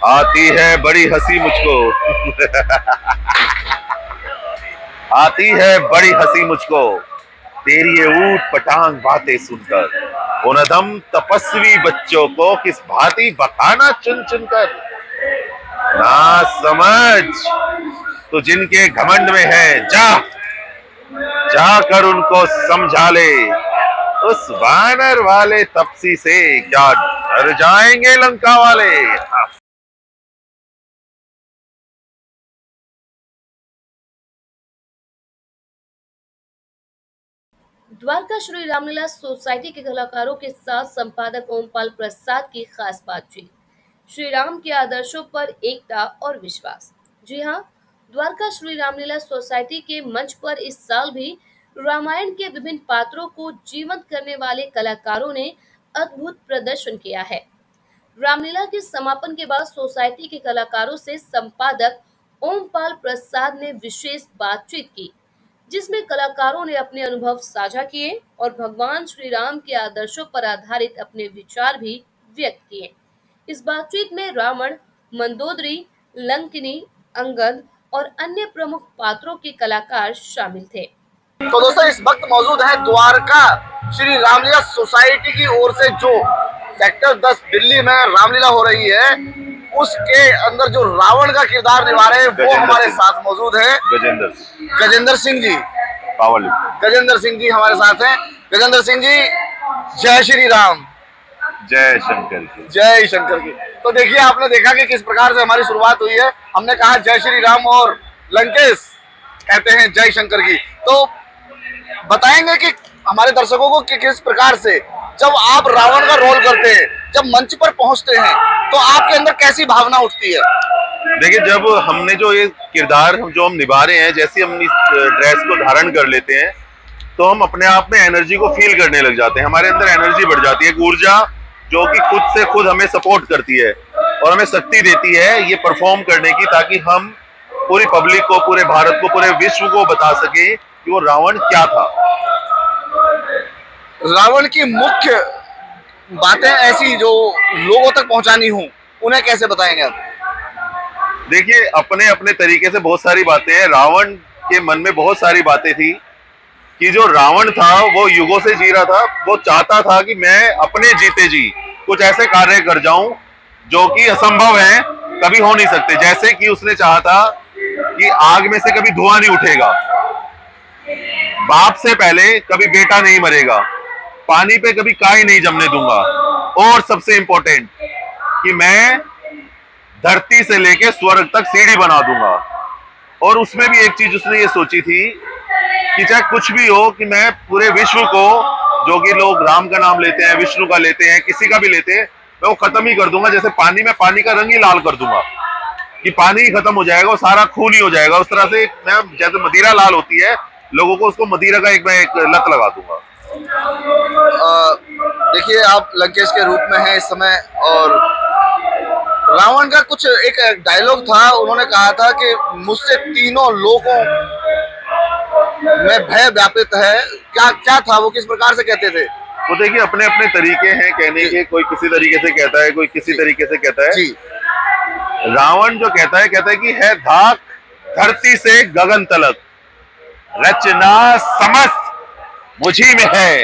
आती है बड़ी हंसी मुझको आती है बड़ी हंसी मुझको, तेरी ये ऊट पटांग बातें सुनकर। उनदम तपस्वी बच्चों को किस भांति बखाना चुन चुन कर। ना समझ तो जिनके घमंड में है, जाकर उनको समझा ले। उस वानर वाले तपसी से क्या डर जाएंगे लंका वाले। द्वारका श्री रामलीला सोसाइटी के कलाकारों के साथ संपादक ओमपाल प्रसाद की खास बातचीत। श्री राम के आदर्शों पर एकता और विश्वास। जी हाँ, द्वारका श्री रामलीला सोसाइटी के मंच पर इस साल भी रामायण के विभिन्न पात्रों को जीवंत करने वाले कलाकारों ने अद्भुत प्रदर्शन किया है। रामलीला के समापन के बाद सोसाइटी के कलाकारों से संपादक ओमपाल प्रसाद ने विशेष बातचीत की, जिसमें कलाकारों ने अपने अनुभव साझा किए और भगवान श्री राम के आदर्शों पर आधारित अपने विचार भी व्यक्त किए। इस बातचीत में रावण, मंदोदरी, लंकिनी, अंगद और अन्य प्रमुख पात्रों के कलाकार शामिल थे। तो दोस्तों, इस वक्त मौजूद है द्वारका श्री रामलीला सोसाइटी की ओर से जो सेक्टर 10 दिल्ली में रामलीला हो रही है, उसके अंदर जो रावण का किरदार निभा रहे हैं वो हमारे साथ मौजूद है गजेंद्र सिंह जी। गजेंद्र सिंह जी हमारे साथ हैं। गजेंद्र सिंह जी, जय श्री राम। जय शंकर की। जय शंकर की। तो देखिए, आपने देखा कि किस प्रकार से हमारी शुरुआत हुई है। हमने कहा जय श्री राम और लंकेश कहते हैं जय शंकर की। तो बताएंगे कि हमारे दर्शकों को कि किस प्रकार से जब आप रावण का रोल करते हैं, जब मंच पर पहुंचते हैं, तो आपके अंदर कैसी भावना उठती है? देखिए, जब हमने जो ये किरदार जो हम निभा रहे हैं, जैसे हम इस ड्रेस को धारण कर लेते हैं तो हम अपने आप में एनर्जी को फील करने लग जाते हैं। हमारे अंदर एनर्जी बढ़ जाती है, एक ऊर्जा जो कि खुद से खुद हमें सपोर्ट करती है और हमें शक्ति देती है ये परफॉर्म करने की, ताकि हम पूरी पब्लिक को, पूरे भारत को, पूरे विश्व को बता सके कि वो रावण क्या था। रावण की मुख्य बातें ऐसी जो लोगों तक पहुंचानी हो, उन्हें कैसे बताएंगे आप? देखिए, अपने अपने तरीके से बहुत सारी बातें हैं। रावण के मन में बहुत सारी बातें थी कि जो रावण था वो युगों से जी रहा था। वो चाहता था कि मैं अपने जीते जी कुछ ऐसे कार्य कर जाऊं जो कि असंभव हैं, कभी हो नहीं सकते। जैसे कि उसने चाहा था कि आग में से कभी धुआं नहीं उठेगा, बाप से पहले कभी बेटा नहीं मरेगा, पानी पे कभी काई नहीं जमने दूंगा, और सबसे इंपॉर्टेंट कि मैं धरती से लेके स्वर्ग तक सीढ़ी बना दूंगा। और उसमें भी एक चीज उसने ये सोची थी कि चाहे कुछ भी हो, कि मैं पूरे विश्व को, जो कि लोग राम का नाम लेते हैं, विष्णु का लेते हैं, किसी का भी लेते हैं, मैं वो खत्म ही कर दूंगा। जैसे पानी में पानी का रंग ही लाल कर दूंगा कि पानी ही खत्म हो जाएगा, वो सारा खून ही हो जाएगा। उस तरह से मैं, जैसे मदिरा लाल होती है, लोगों को उसको मदिरा का मैं एक लत लगा दूंगा। देखिए, आप लंकेश के रूप में हैं इस समय, और रावण का कुछ एक डायलॉग था, उन्होंने कहा था कि मुझसे तीनों लोगों में भय व्यापित है। क्या था वो, किस प्रकार से कहते थे? वो देखिए, अपने अपने तरीके हैं कहने के। कोई किसी तरीके से कहता है, कोई किसी तरीके से कहता है। जी। रावण जो कहता है कि है धाक धरती से गगन तलक, रचना समस्त मुझी में है,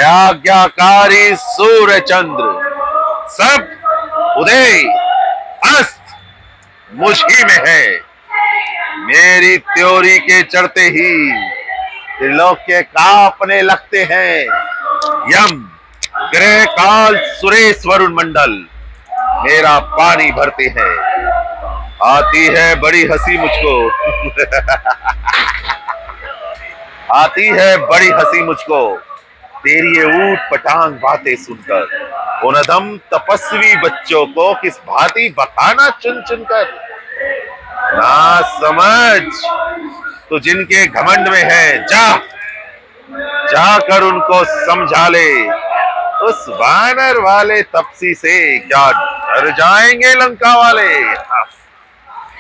आज्ञाकारी सूर्य चंद्र, सब उदय अस्त मुझी में है। मेरी त्योरी के चढ़ते ही त्रिलोक्य कांपने लगते हैं, यम ग्रह काल सुरेश वरुण मंडल मेरा पानी भरते हैं। आती है बड़ी हंसी मुझको आती है बड़ी हंसी मुझको, तेरी ये ऊट पटांग बातें सुनकर। उनदम तपस्वी बच्चों को किस भांति बखाना चुन चुन कर। ना समझ तो जिनके घमंड में है, जाकर उनको समझा ले। उस वानर वाले तपसी से क्या डर जाएंगे लंका वाले।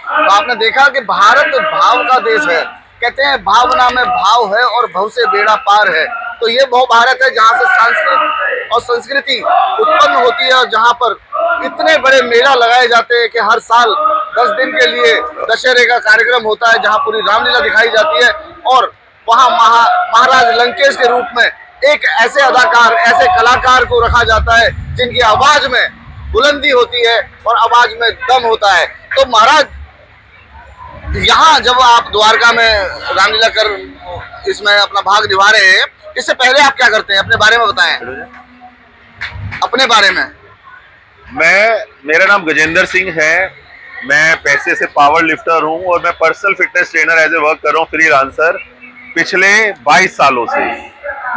तो आपने देखा कि भारत भाव का देश है, कहते हैं भावना में भाव है और भव से बेड़ा पार है। तो ये वो भारत है जहाँ से संस्कृत और संस्कृति उत्पन्न होती है और जहाँ पर इतने बड़े मेला लगाए जाते हैं कि हर साल 10 दिन के लिए दशहरे का कार्यक्रम होता है जहां पूरी रामलीला दिखाई जाती है और वहां महाराज लंकेश के रूप में एक ऐसे अदाकार, ऐसे कलाकार को रखा जाता है जिनकी आवाज में बुलंदी होती है और आवाज में दम होता है। तो महाराज, यहाँ जब आप द्वारका में रामलीला कर इसमें अपना भाग निभा रहे हैं, इससे पहले आप क्या करते हैं? अपने बारे में बताएं। अपने बारे में। मेरा नाम गजेंद्र सिंह है। मैं पैसे से पावर लिफ्टर हूँ और मैं personal fitness trainer as a work कर रहा हूँ फ्रीलांसर पिछले 22 सालों से।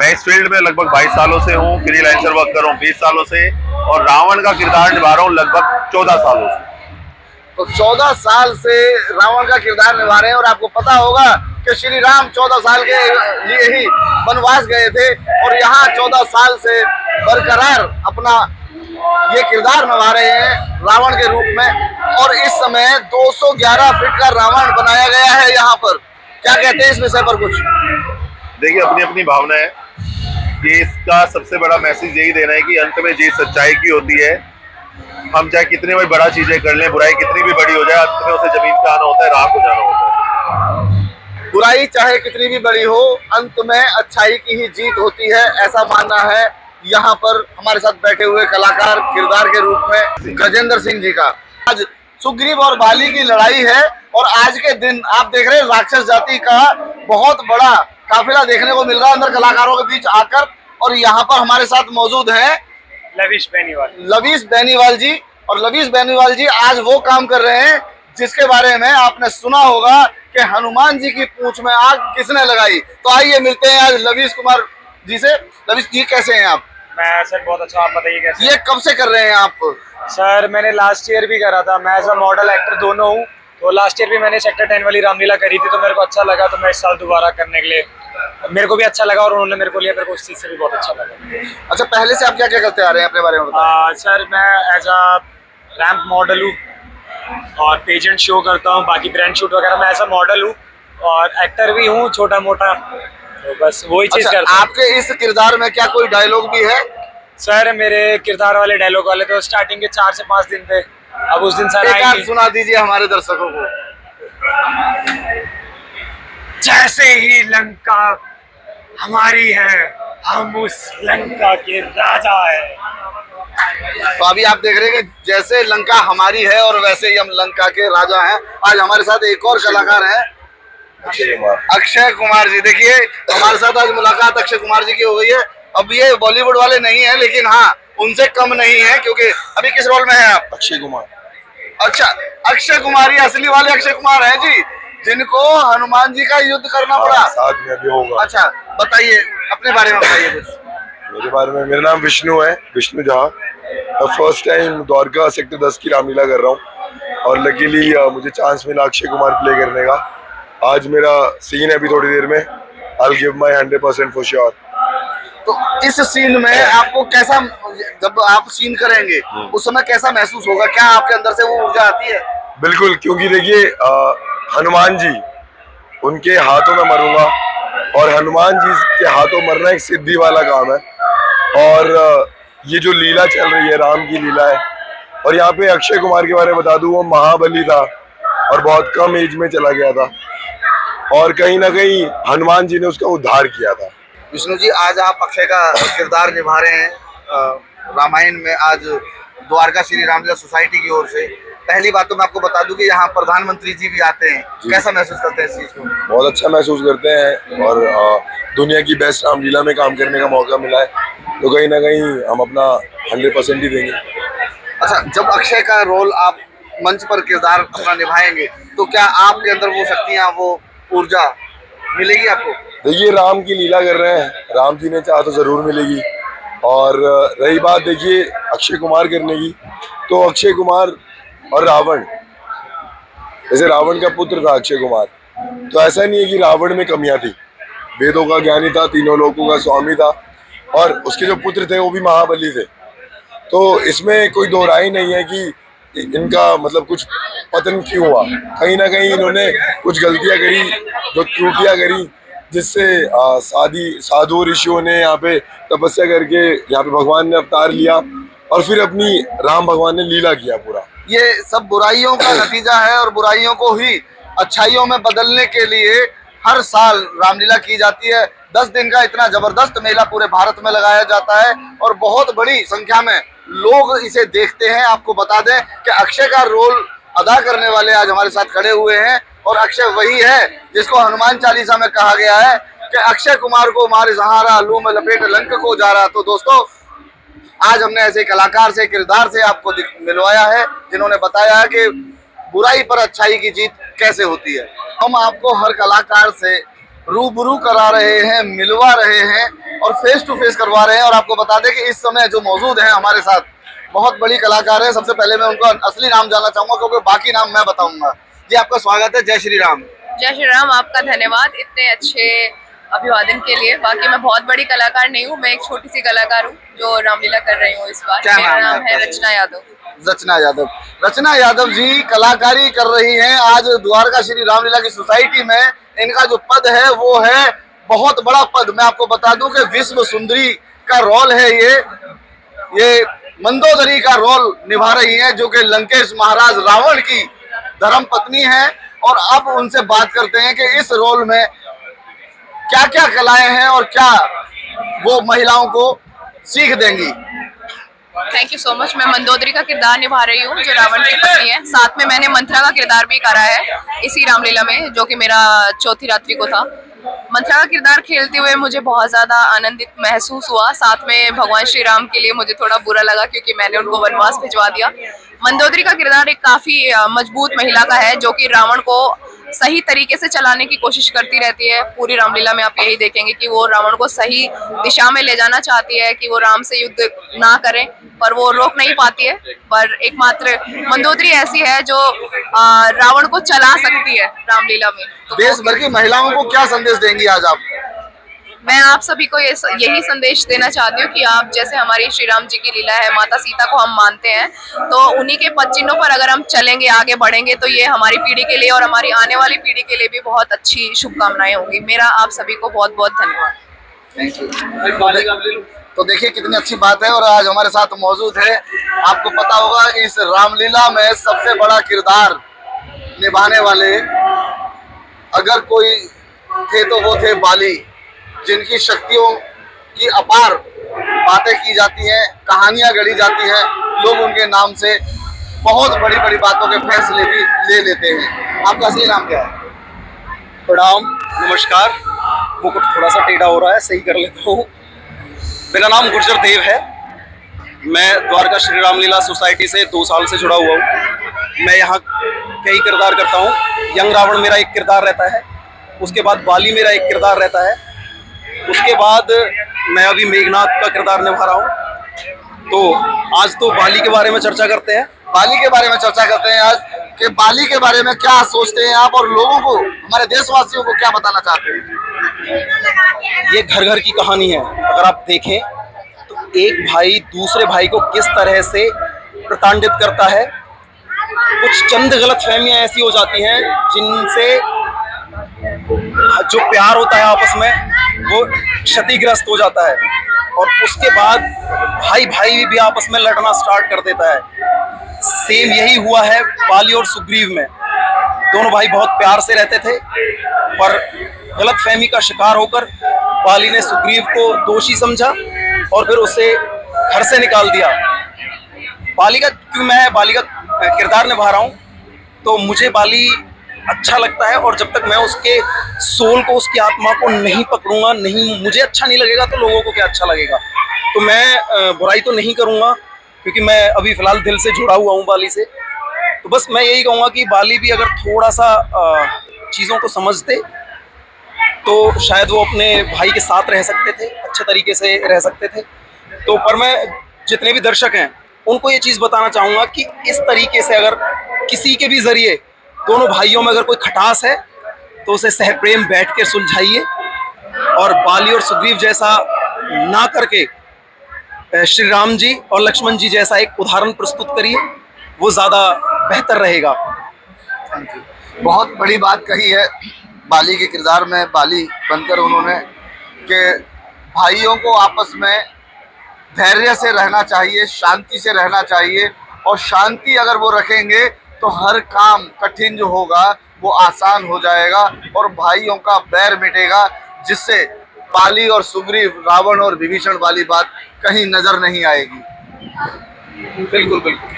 मैं इस फील्ड में लगभग 22 सालों से हूँ। फ्रीलांसर वर्क कर रहा हूँ 20 सालों से और रावण का किरदार निभा रहा हूँ लगभग 14 सालों से। तो 14 साल से रावण का किरदार निभा रहे हैं और आपको पता होगा कि श्री राम 14 साल के लिए ही वनवास गए थे और यहाँ 14 साल से बरकरार अपना ये किरदार निभा रहे हैं रावण के रूप में। और इस समय 211 फीट का रावण बनाया गया है यहाँ पर। क्या कहते हैं इस विषय पर कुछ? देखिए, अपनी अपनी भावना है कि इसका सबसे बड़ा मैसेज यही देना है कि अंत में जीत सच्चाई की होती है। हम चाहे कितनी भी बड़ा चीजें कर लें, बुराई कितनी भी बड़ी हो जाए, अंत में उसे जमीन पे आना होता है, राह को जाना होता है। बुराई चाहे कितनी भी बड़ी हो, अंत में अच्छाई की ही जीत होती है, ऐसा मानना है यहाँ पर हमारे साथ बैठे हुए कलाकार किरदार के रूप में गजेंद्र सिंह जी का। आज सुग्रीव और बाली की लड़ाई है और आज के दिन आप देख रहे हैं राक्षस जाति का बहुत बड़ा काफिला देखने को मिल रहा है अंदर कलाकारों के बीच आकर। और यहाँ पर हमारे साथ मौजूद है लवीश बेनीवाल जी। और लवीश बेनीवाल जी आज वो काम कर रहे हैं जिसके बारे में आपने सुना होगा कि हनुमान जी की पूंछ में आग किसने लगाई। तो आइए मिलते हैं आज लवीश कुमार जी से। लवीश जी, कैसे हैं आप? मैं सर बहुत अच्छा, आप बताइए कैसे? ये कब से कर रहे हैं आप? सर मैंने लास्ट ईयर भी करा था। मैं एज अ मॉडल एक्टर दोनों हूँ। तो लास्ट ईयर भी मैंने सेक्टर 10 वाली रामलीला करी थी, तो मेरे को अच्छा लगा, तो मैं इस साल दोबारा करने के लिए, मेरे को भी अच्छा लगा और उन्होंने मेरे को लिया, मेरे को उस चीज़ से भी बहुत अच्छा लगा। अच्छा, पहले से आप क्या क्या करते आ रहे हैं, अपने बारे में बताएं। सर मैं एज अ रैंप मॉडल हूँ और पेजेंट शो करता हूँ, बाकी ब्रांड शूट वगैरह मैं एज अ मॉडल हूँ और एक्टर भी हूँ छोटा मोटा, तो बस वही चीज़ करता हूँ। आपके इस किरदार में क्या कोई डायलॉग भी है? सर मेरे किरदार वाले डायलॉग वाले तो स्टार्टिंग के 4 से 5 दिन थे, अब उस दिन सर आएंगे। सुना दीजिए हमारे दर्शकों को। जैसे ही लंका हमारी है, हम उस लंका के राजा है। तो अभी आप देख रहे हैं कि जैसे लंका हमारी है और वैसे ही हम लंका के राजा हैं। आज हमारे साथ एक और कलाकार हैं, अक्षय कुमार जी। देखिए, हमारे साथ आज मुलाकात अक्षय कुमार जी की हो गई है। अब ये बॉलीवुड वाले नहीं है, लेकिन हाँ उनसे कम नहीं है, क्योंकि अभी किस रोल में है आप? अक्षय कुमार। अच्छा, अक्षय कुमार, ये असली वाले अक्षय कुमार हैं जी, जिनको हनुमान जी का युद्ध करना पड़ा। साथ में भी होगा। अच्छा, बताइए अपने बारे में बताइए कुछ। मेरे बारे में, मेरा नाम विष्णु है, Vishnu Jha. First time Dwarka sector 10 की रामलीला कर रहा हूँ और लकीली मुझे चांस मिला अक्षय कुमार प्ले करने का। आज मेरा सीन है अभी थोड़ी देर में। I'll give my 100% for sure। तो इस सीन में आपको कैसा, जब आप सीन करेंगे उस समय कैसा महसूस होगा? क्या आपके अंदर से वो ऊर्जा आती है? बिल्कुल, क्योंकि देखिए हनुमान जी, उनके हाथों में मरूंगा और हनुमान जी के हाथों मरना एक सिद्धि वाला काम है। और ये जो लीला चल रही है, राम की लीला है। और यहाँ पे अक्षय कुमार के बारे में बता दूं, वो महाबली था और बहुत कम एज में चला गया था और कहीं ना कहीं हनुमान जी ने उसका उद्धार किया था। विष्णु जी, आज आप अक्षय का किरदार निभा रहे हैं रामायण में, आज द्वारका श्री रामलीला सोसाइटी की ओर से। पहली बात तो मैं आपको बता दूं कि यहाँ प्रधानमंत्री जी भी आते हैं। कैसा महसूस करते हैं इस चीज को? बहुत अच्छा महसूस करते हैं और दुनिया की बेस्ट रामलीला में काम करने का मौका मिला है, तो कहीं ना कहीं हम अपना 100% ही देंगे। अच्छा, जब अक्षय का रोल आप मंच पर किरदार अपना निभाएंगे, तो क्या आपके अंदर वो शक्तियाँ, वो ऊर्जा मिलेगी आपको? देखिए, राम की लीला कर रहे हैं, राम जी ने चाहा तो जरूर मिलेगी। और रही बात देखिए अक्षय कुमार करने की, तो अक्षय कुमार और रावण, जैसे रावण का पुत्र था अक्षय कुमार, तो ऐसा नहीं है कि रावण में कमियां थी। वेदों का ज्ञानी था, तीनों लोकों का स्वामी था और उसके जो पुत्र थे वो भी महाबली थे। तो इसमें कोई दो राय नहीं है कि इनका मतलब कुछ पतन क्यों हुआ। कहीं ना कहीं इन्होंने कुछ गलतियां करी, जो त्रुटियां करी, जिससे साधु ऋषियों ने यहाँ पे तपस्या करके यहाँ पे भगवान ने अवतार लिया और फिर अपनी राम भगवान ने लीला किया पूरा। ये सब बुराइयों का नतीजा है और बुराइयों को ही अच्छाइयों में बदलने के लिए हर साल रामलीला की जाती है। 10 दिन का इतना जबरदस्त मेला पूरे भारत में लगाया जाता है और बहुत बड़ी संख्या में लोग इसे देखते हैं। आपको बता दें कि अक्षय का रोल अदा करने वाले आज हमारे साथ खड़े हुए हैं और अक्षय वही है जिसको हनुमान चालीसा में कहा गया है कि अक्षय कुमार को मारे सहारा, लू में लपेट लंक को जा रहा। तो दोस्तों, आज हमने ऐसे कलाकार से, किरदार से आपको मिलवाया है जिन्होंने बताया है कि बुराई पर अच्छाई की जीत कैसे होती है। हम आपको हर कलाकार से रूबरू करा रहे हैं, मिलवा रहे हैं और फेस टू फेस करवा रहे हैं। और आपको बता दें कि इस समय जो मौजूद हैं हमारे साथ बहुत बड़ी कलाकार है। सबसे पहले मैं उनका असली नाम जानना चाहूंगा क्योंकि बाकी नाम मैं बताऊंगा। जी, आपका स्वागत है। जय श्री राम। जय श्री राम। आपका धन्यवाद इतने अच्छे अभिवादन के लिए। बाकी मैं बहुत बड़ी कलाकार नहीं हूँ, मैं एक छोटी सी कलाकार हूँ जो रामलीला कर रही हूँ इस बार। मेरा नाम है रचना यादव। रचना यादव। रचना यादव जी कलाकारी कर रही हैं आज द्वारका श्री रामलीला की सोसाइटी में। इनका जो पद है वो है बहुत बड़ा पद। मैं आपको बता दूं कि विश्व सुंदरी का रोल है ये मंदोदरी का रोल निभा रही है जो कि लंकेश महाराज रावण की धर्म पत्नी है। और अब उनसे बात करते हैं कि इस रोल में क्या क्या कलाएं हैं और क्या वो महिलाओं को सीख देंगी। Thank you so much. मैं मंदोदरी का किरदार निभा रही हूँ जो रावण की पत्नी है। साथ में मैंने मंथरा का किरदार भी करा है इसी रामलीला में, जो कि मेरा चौथी रात्रि को था। मंथरा का किरदार खेलते हुए मुझे बहुत ज्यादा आनंदित महसूस हुआ। साथ में भगवान श्री राम के लिए मुझे थोड़ा बुरा लगा क्योंकि मैंने उनको वनवास भिजवा दिया। मंदोदरी का किरदार एक काफी मजबूत महिला का है जो कि रावण को सही तरीके से चलाने की कोशिश करती रहती है। पूरी रामलीला में आप यही देखेंगे कि वो रावण को सही दिशा में ले जाना चाहती है कि वो राम से युद्ध ना करें, पर वो रोक नहीं पाती है। पर एकमात्र मंदोदरी ऐसी है जो रावण को चला सकती है रामलीला में। तो देश भर की महिलाओं को क्या संदेश देंगी आज आप? मैं आप सभी को यही संदेश देना चाहती हूँ कि आप जैसे हमारी श्री राम जी की लीला है, माता सीता को हम मानते हैं, तो उन्हीं के पद चिन्हों पर अगर हम चलेंगे, आगे बढ़ेंगे तो ये हमारी पीढ़ी के लिए और हमारी आने वाली पीढ़ी के लिए भी बहुत अच्छी शुभकामनाएं होंगी। मेरा आप सभी को बहुत बहुत धन्यवाद। तो देखिए कितनी अच्छी बात है। और आज हमारे साथ मौजूद है, आपको पता होगा कि इस रामलीला में सबसे बड़ा किरदार निभाने वाले अगर कोई थे तो वो थे बाली, जिनकी शक्तियों की अपार बातें की जाती हैं, कहानियां गढ़ी जाती हैं। लोग उनके नाम से बहुत बड़ी बड़ी बातों के फैसले भी ले लेते हैं। आपका असली नाम क्या है? प्रणाम, नमस्कार। मुकुट थोड़ा सा टेढ़ा हो रहा है, सही कर लेता हूँ। मेरा नाम गुर्जर देव है। मैं द्वारका श्री रामलीला सोसाइटी से 2 साल से जुड़ा हुआ हूँ। मैं यहाँ कई किरदार करता हूँ। यंग रावण मेरा एक किरदार रहता है, उसके बाद बाली मेरा एक किरदार रहता है, उसके बाद मैं अभी मेघनाथ का किरदार निभा रहा हूँ। तो आज तो बाली के बारे में चर्चा करते हैं। बाली के बारे में चर्चा करते हैं आज कि बाली के बारे में क्या सोचते हैं आप और लोगों को, हमारे देशवासियों को क्या बताना चाहते हैं? ये घर घर की कहानी है। अगर आप देखें तो एक भाई दूसरे भाई को किस तरह से प्रताड़ित करता है। कुछ चंद गलतफहमियां ऐसी हो जाती हैं जिनसे जो प्यार होता है आपस में वो क्षतिग्रस्त हो जाता है और उसके बाद भाई भाई भी आपस में लड़ना स्टार्ट कर देता है। सेम यही हुआ है बाली और सुग्रीव में। दोनों भाई बहुत प्यार से रहते थे पर गलतफहमी का शिकार होकर बाली ने सुग्रीव को दोषी समझा और फिर उसे घर से निकाल दिया। मैं बाली का किरदार निभा रहा हूँ तो मुझे बाली अच्छा लगता है और जब तक मैं उसके सोल को, उसकी आत्मा को नहीं पकड़ूंगा, नहीं मुझे अच्छा नहीं लगेगा तो लोगों को क्या अच्छा लगेगा। तो मैं बुराई तो नहीं करूंगा क्योंकि मैं अभी फिलहाल दिल से जुड़ा हुआ हूँ बाली से। तो बस मैं यही कहूँगा कि बाली भी अगर थोड़ा सा चीज़ों को समझते तो शायद वो अपने भाई के साथ रह सकते थे, अच्छे तरीके से रह सकते थे। तो पर मैं जितने भी दर्शक हैं उनको ये चीज़ बताना चाहूँगा कि इस तरीके से अगर किसी के भी ज़रिए दोनों भाइयों में अगर कोई खटास है तो उसे सहप्रेम बैठ के सुलझाइए और बाली और सुग्रीव जैसा ना करके श्री राम जी और लक्ष्मण जी जैसा एक उदाहरण प्रस्तुत करिए, वो ज़्यादा बेहतर रहेगा। बहुत बड़ी बात कही है बाली के किरदार में, बाली बनकर उन्होंने कि भाइयों को आपस में धैर्य से रहना चाहिए, शांति से रहना चाहिए, और शांति अगर वो रखेंगे तो हर काम कठिन जो होगा वो आसान हो जाएगा और भाइयों का बैर मिटेगा, जिससे बाली और सुग्रीव, रावण और विभीषण वाली बात कहीं नजर नहीं आएगी। बिल्कुल बिल्कुल,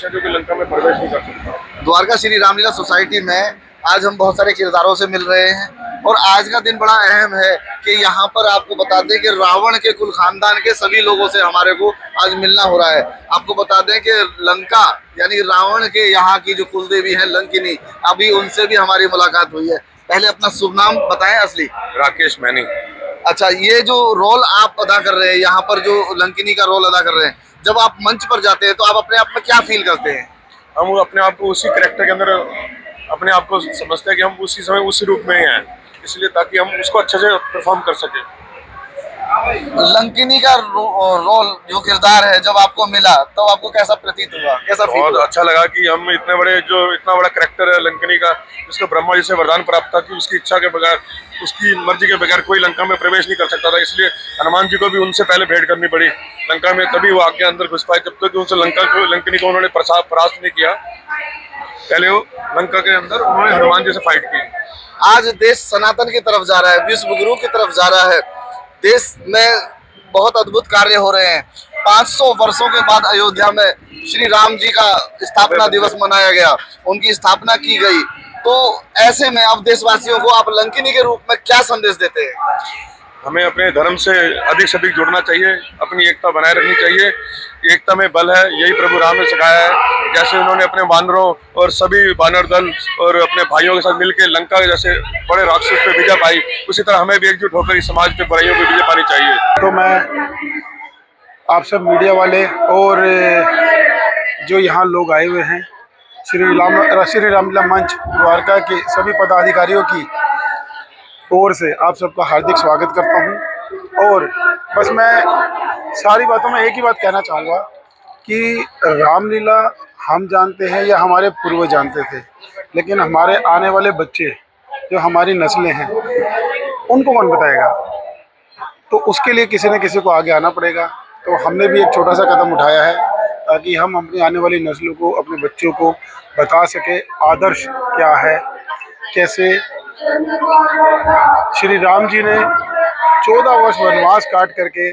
जो कि लंका में प्रवेश नहीं कर सकता। द्वारका श्री रामलीला सोसाइटी में आज हम बहुत सारे किरदारों से मिल रहे हैं और आज का दिन बड़ा अहम है कि यहाँ पर आपको बता दें कि रावण के कुल खानदान के सभी लोगों से हमारे को आज मिलना हो रहा है। आपको बता दें कि लंका यानी रावण के यहाँ की जो कुलदेवी है लंकिनी, अभी उनसे भी हमारी मुलाकात हुई है। पहले अपना शुभ नाम बताएं असली। राकेश मैनी। अच्छा, ये जो रोल आप अदा कर रहे हैं यहाँ पर, जो लंकिनी का रोल अदा कर रहे हैं, जब आप मंच पर जाते हैं तो आप अपने आप में क्या फील करते हैं? हम अपने आप को उसी कैरेक्टर के अंदर अपने आप को समझते हैं कि हम उसी समय उसी रूप में ही हैं, इसलिए ताकि हम उसको अच्छे से परफॉर्म कर सकें। लंकिनी का रोल जो किरदार है जब आपको मिला तो आपको कैसा प्रतीत हुआ, कैसा फील हुआ? बहुत अच्छा लगा कि हम इतने बड़े इतना बड़ा कैरेक्टर है लंकिनी का, जिसको ब्रह्मा जी से वरदान प्राप्त था कि उसकी इच्छा के बगैर, उसकी मर्जी के बगैर कोई लंका में प्रवेश नहीं कर सकता था, इसलिए हनुमान जी को भी उनसे पहले भेंट करनी पड़ी लंका में, तभी वो आगे अंदर घुस पाए। जब तक उनसे लंकिनी को उन्होंने परास्त नहीं किया, पहले वो लंका के अंदर उन्होंने हनुमान जी से फाइट की। आज देश सनातन की तरफ जा रहा है, विश्व गुरु की तरफ जा रहा है, देश में बहुत अद्भुत कार्य हो रहे हैं। 500 वर्षों के बाद अयोध्या में श्री राम जी का स्थापना दिवस मनाया गया, उनकी स्थापना की गई। तो ऐसे में अब देशवासियों को आप लंकिनी के रूप में क्या संदेश देते हैं? हमें अपने धर्म से अधिक जुड़ना चाहिए, अपनी एकता बनाए रखनी चाहिए। एकता में बल है, यही प्रभु राम ने सिखाया है। जैसे उन्होंने अपने वानरों और सभी वानर दल और अपने भाइयों के साथ मिलकर लंका के जैसे बड़े राक्षस पे विजय पाई, उसी तरह हमें भी एकजुट होकर इस समाज पे बुराइयों पे विजय पानी चाहिए। तो मैं आप सब मीडिया वाले और जो यहाँ लोग आए हुए हैं, श्री रामलीला मंच द्वारका के सभी पदाधिकारियों की ओर से आप सबका हार्दिक स्वागत करता हूँ। और बस मैं सारी बातों में एक ही बात कहना चाहूँगा कि रामलीला हम जानते हैं या हमारे पूर्वज जानते थे, लेकिन हमारे आने वाले बच्चे जो हमारी नस्लें हैं उनको कौन बताएगा? तो उसके लिए किसी न किसी को आगे आना पड़ेगा। तो हमने भी एक छोटा सा कदम उठाया है ताकि हम अपनी आने वाली नस्लों को, अपने बच्चों को बता सके आदर्श क्या है, कैसे श्री राम जी ने 14 वर्ष वनवास काट करके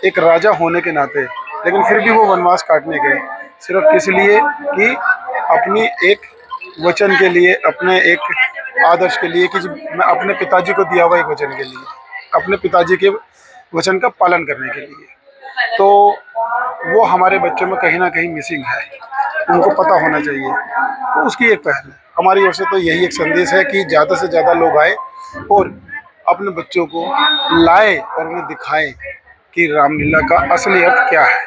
एक राजा होने के नाते, लेकिन फिर भी वो वनवास काटने गए सिर्फ किस लिए कि अपनी एक वचन के लिए, अपने एक आदर्श के लिए, कि मैं अपने पिताजी को दिया हुआ एक वचन के लिए, अपने पिताजी के वचन का पालन करने के लिए। तो वो हमारे बच्चों में कहीं ना कहीं मिसिंग है, उनको पता होना चाहिए। तो उसकी एक पहल है हमारी ओर से। तो यही एक संदेश है कि ज़्यादा से ज़्यादा लोग आए और अपने बच्चों को लाए और उन्हें दिखाएं कि रामलीला का असली अर्थ क्या है।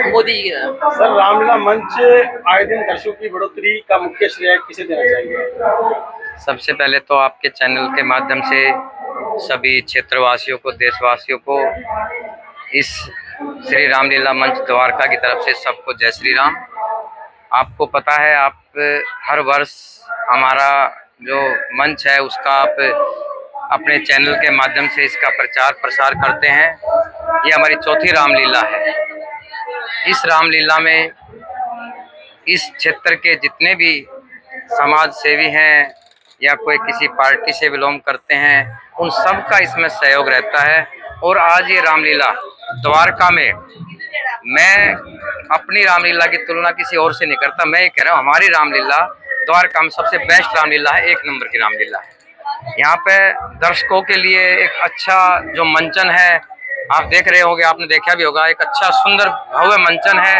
मोदी जी सर, रामलीला मंच आए दिन दर्शकों की बढ़ोतरी का मुख्य श्रेय किसे देना चाहिए? सबसे पहले तो आपके चैनल के माध्यम से सभी क्षेत्रवासियों को, देशवासियों को इस श्री रामलीला मंच द्वारका की तरफ से सबको जय श्री राम। आपको पता है, आप हर वर्ष हमारा जो मंच है उसका आप अपने चैनल के माध्यम से इसका प्रचार प्रसार करते हैं। ये हमारी चौथी रामलीला है। इस रामलीला में इस क्षेत्र के जितने भी समाज सेवी हैं या कोई किसी पार्टी से बिलोंग करते हैं, उन सब का इसमें सहयोग रहता है। और आज ये रामलीला द्वारका में, मैं अपनी रामलीला की तुलना किसी और से नहीं करता, मैं ये कह रहा हूँ हमारी रामलीला द्वारका में सबसे बेस्ट रामलीला है, 1 नंबर की रामलीला है। यहाँ पे दर्शकों के लिए एक अच्छा जो मंचन है, आप देख रहे होंगे, आपने देखा भी होगा, एक अच्छा सुंदर भव्य मंचन है,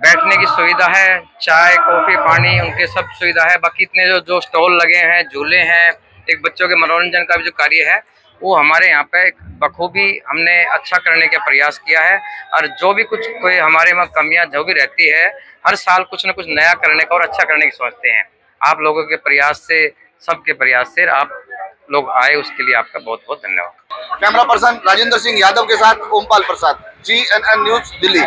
बैठने की सुविधा है, चाय कॉफ़ी पानी उनके सब सुविधा है। बाकी इतने जो स्टॉल लगे हैं, झूले हैं, एक बच्चों के मनोरंजन का भी जो कार्य है वो हमारे यहाँ पे बखूबी हमने अच्छा करने का प्रयास किया है। और जो भी कुछ कोई हमारे में कमियां जो भी रहती है, हर साल कुछ न कुछ नया करने का और अच्छा करने की सोचते हैं। आप लोगों के प्रयास से, सबके प्रयास से आप लोग आए, उसके लिए आपका बहुत बहुत धन्यवाद। कैमरा पर्सन राजेंद्र सिंह यादव के साथ ओमपाल प्रसाद, GNN न्यूज, दिल्ली।